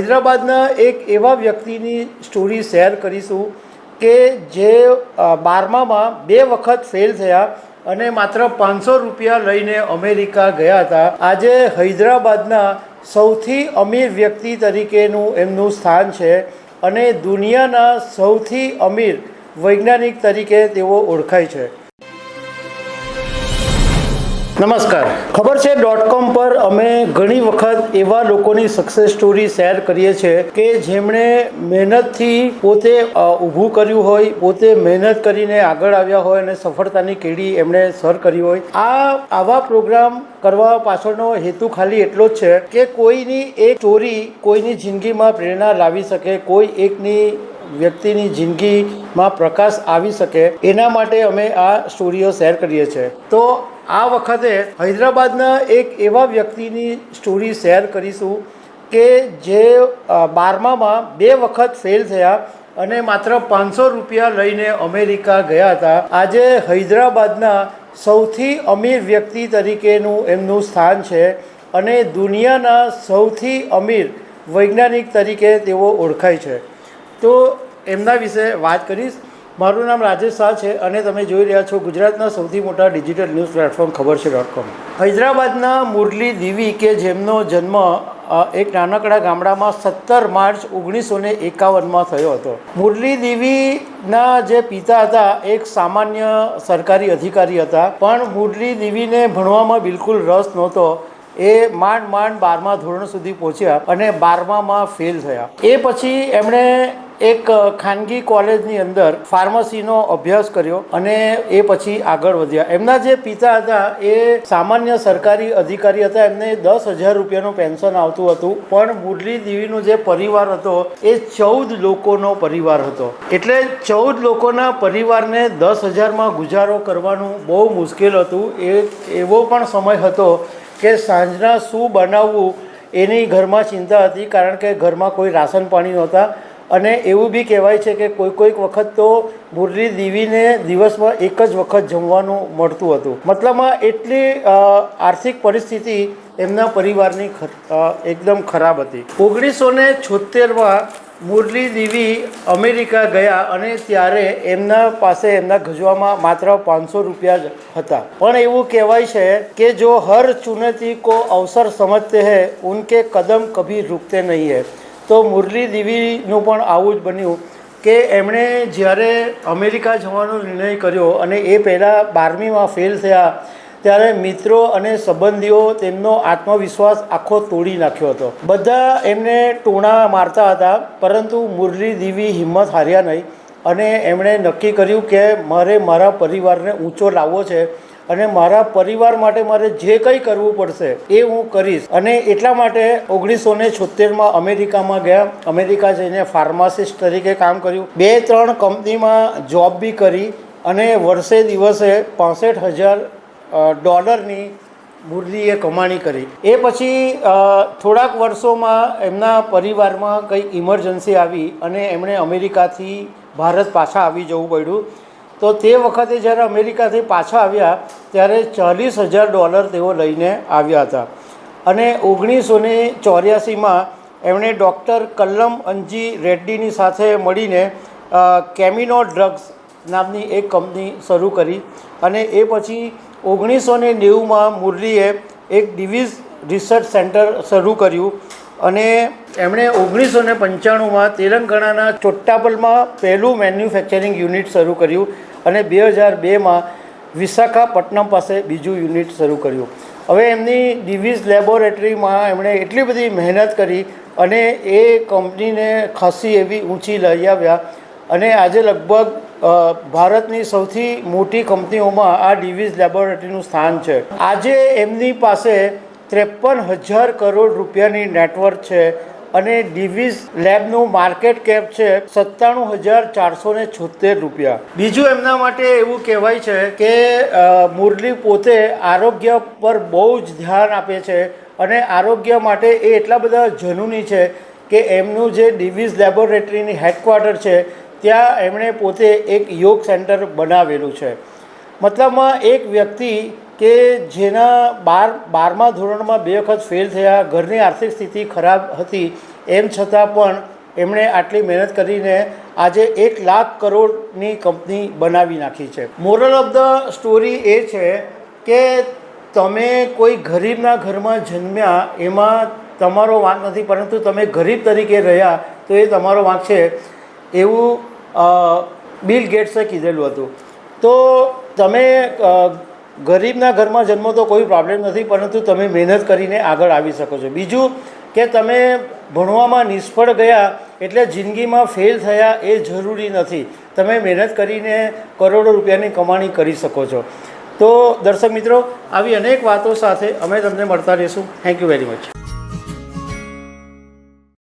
હૈદરાબાદના એક એવા વ્યક્તિની સ્ટોરી શેર કરીશું કે જે 12માં 2 વખત ફેલ થયા અને માત્ર 500 રૂપિયા લઈને અમેરિકા ગયા હતા. આજે હૈદરાબાદના સૌથી અમીર વ્યક્તિ તરીકેનું એમનું સ્થાન છે અને દુનિયાના સૌથી અમીર વૈજ્ઞાનિક તરીકે તેઓ ઓળખાય છે. નમસ્કાર. ખબર છે .com પર અમે ઘણી વખત એવા લોકોની સક્સેસ સ્ટોરી શેર કરીએ છીએ કે જેમણે મહેનતથી પોતે ઊભું કર્યું હોય, પોતે મહેનત કરીને આગળ આવ્યા હોય અને સફળતાની કેડી એમણે સર કરી હોય. આવા પ્રોગ્રામ કરવા પાછળનો હેતુ ખાલી એટલો જ છે કે કોઈની એક સ્ટોરી કોઈની જિંદગીમાં પ્રેરણા લાવી શકે, કોઈ એકની વ્યક્તિની જિંદગીમાં પ્રકાશ આવી શકે, એના માટે અમે આ સ્ટોરીઓ શેર કરીએ છીએ. તો આ વખતે હૈદરાબાદના એક એવા વ્યક્તિની સ્ટોરી શેર કરીશું કે જે 12માં 2 વખત ફેલ થયા અને માત્ર 500 રૂપિયા લઈને અમેરિકા ગયા હતા. આજે હૈદરાબાદના સૌથી અમીર વ્યક્તિ તરીકેનું એમનું સ્થાન છે અને દુનિયાના સૌથી અમીર વૈજ્ઞાનિક તરીકે તેઓ ઓળખાય છે. તો એમના વિશે વાત કરીશ. મારું નામ રાજેશ શાહ છે અને તમે જોઈ રહ્યા છો ગુજરાતના સૌથી મોટા ડિજિટલ ન્યૂઝ પ્લેટફોર્મ ખબર છે .com. હૈદરાબાદના મુરલી દેવી કે જેમનો જન્મ એક નાનકડા ગામડામાં 17 માર્ચ 1951માં થયો હતો. મુરલી દેવીના જે પિતા હતા એક સામાન્ય સરકારી અધિકારી હતા, પણ મુરલી દેવીને ભણવામાં બિલકુલ રસ નહોતો. એ માંડ 12મા ધોરણ સુધી પહોંચ્યા અને 12માં ફેલ થયા. એ પછી એમણે એક ખાનગી કોલેજની અંદર ફાર્મસીનો અભ્યાસ કર્યો અને એ પછી આગળ વધ્યા. એમના જે પિતા હતા એ સામાન્ય સરકારી અધિકારી હતા, એમને 10,000 રૂપિયાનું પેન્શન આવતું હતું, પણ મુરલી દેવીનો જે પરિવાર હતો એ 14 લોકોનો પરિવાર હતો. એટલે 14 લોકોના પરિવારને 10,000માં ગુજારો કરવાનું બહુ મુશ્કેલ હતું. એવો પણ સમય હતો કે સાંજના શું બનાવવું એની ઘરમાં ચિંતા હતી, કારણ કે ઘરમાં કોઈ રાશન પાણી નહોતા. અને એવું બી કહેવાય છે કે કોઈક વખત તો મુરલી દેવીને દિવસમાં એક જ વખત જમવાનું મળતું હતું. મતલબમાં એટલી આર્થિક પરિસ્થિતિ એમના પરિવારની એકદમ ખરાબ હતી. 1976માં મુરલી દેવી અમેરિકા ગયા અને ત્યારે એમના પાસે એમના ગજવામાં માત્ર 500 રૂપિયા જ હતા. પણ એવું કહેવાય છે કે જો હર ચુનૌતી કો અવસર સમજતે હૈ ઉનકે કદમ કભી રૂકતે નહીં હૈ. તો મુરલી દેવીનું પણ આવું જ બન્યું કે એમણે જ્યારે અમેરિકા જવાનો નિર્ણય કર્યો અને એ પહેલાં 12મીમાં ફેલ થયા ત્યારે મિત્રો અને સંબંધીઓ તેમનો આત્મવિશ્વાસ આખો તોડી નાખ્યો હતો. બધા એમને ટોણા મારતા હતા, પરંતુ મુરલી દેવી હિંમત હાર્યા નહીં અને એમણે નક્કી કર્યું કે મારે મારા પરિવારને ઊંચો લાવવો છે અને મારા પરિવાર માટે મારે જે કંઈ કરવું પડશે એ હું કરીશ. અને એટલા માટે 1976માં અમેરિકામાં ગયા. અમેરિકા જઈને ફાર્માસિસ્ટ તરીકે કામ કર્યું. 2-3 કંપનીમાં જોબ બી કરી અને વર્ષે દિવસે $65,000 મુરલીએ કમાણી કરી. એ પછી થોડાક વર્ષોમાં એમના પરિવારમાં કંઈક ઇમરજન્સી આવી અને એમણે અમેરિકાથી ભારત પાછા આવી જવું પડ્યું. તો તે વખતે જ્યારે અમેરિકાથી પાછા આવ્યા ત્યારે $40,000 તેઓ લઈને આવ્યા હતા. અને 1984માં એમણે ડૉક્ટર કલ્લમ અંજી રેડ્ડીની સાથે મળીને કેમિનો ડ્રગ્સ નામની એક કંપની શરૂ કરી. અને એ પછી 1990માં મુરલીએ એક ડિવીઝ રિસર્ચ સેન્ટર શરૂ કર્યું અને એમણે 1995માં તેલંગાણાના ચોટ્ટાપલમાં પહેલું મેન્યુફેક્ચરિંગ યુનિટ શરૂ કર્યું અને 2002માં વિશાખાપટ્ટનમ પાસે બીજું યુનિટ શરૂ કર્યું. હવે એમની ડિવીઝ લેબોરેટરીમાં એમણે એટલી બધી મહેનત કરી અને એ કંપનીને ખાસી એવી ઊંચી લઈ આવ્યા અને આજે લગભગ ભારતની સૌથી મોટી કંપનીઓમાં આ ડિવીઝ લેબોરેટરીનું સ્થાન છે. આજે એમની પાસે 53,000 કરોડ રૂપિયાની નેટવર્ક છે અને ડિવીઝ લેબનું માર્કેટ કેપ છે 97,476 રૂપિયા. બીજું એમના માટે એવું કહેવાય છે કે મુરલી પોતે આરોગ્ય પર બહુ જ ધ્યાન આપે છે અને આરોગ્ય માટે એ એટલા બધા જનૂની છે કે એમનું જે ડિવીઝ લેબોરેટરીની હેડક્વાર્ટર છે ત્યાં એમણે પોતે એક યોગ સેન્ટર બનાવેલું છે. મતલબમાં એક વ્યક્તિ કે જેના 12મા ધોરણમાં 2 વખત ફેલ થયા, ઘરની આર્થિક સ્થિતિ ખરાબ હતી, એમ છતાં પણ એમણે આટલી મહેનત કરીને આજે 1 લાખ કરોડની કંપની બનાવી નાખી છે. મોરલ ઓફ ધ સ્ટોરી એ છે કે તમે કોઈ ગરીબના ઘરમાં જન્મ્યા એમાં તમારો વાંક નથી, પરંતુ તમે ગરીબ તરીકે રહ્યા તો એ તમારો વાંક છે, એવું બિલ ગેટ્સે કીધેલું હતું. તો તમે ગરીબના ઘરમાં જન્મો તો કોઈ પ્રોબ્લેમ નથી, પરંતુ તમે મહેનત કરીને આગળ આવી શકો છો. બીજું કે તમે ભણવામાં નિષ્ફળ ગયા એટલે જિંદગીમાં ફેલ થયા એ જરૂરી નથી. તમે મહેનત કરીને કરોડો રૂપિયાની કમાણી કરી શકો છો. તો દર્શક મિત્રો, આવી અનેક વાતો સાથે અમે તમને મળતા રહીશું. Thank you very much.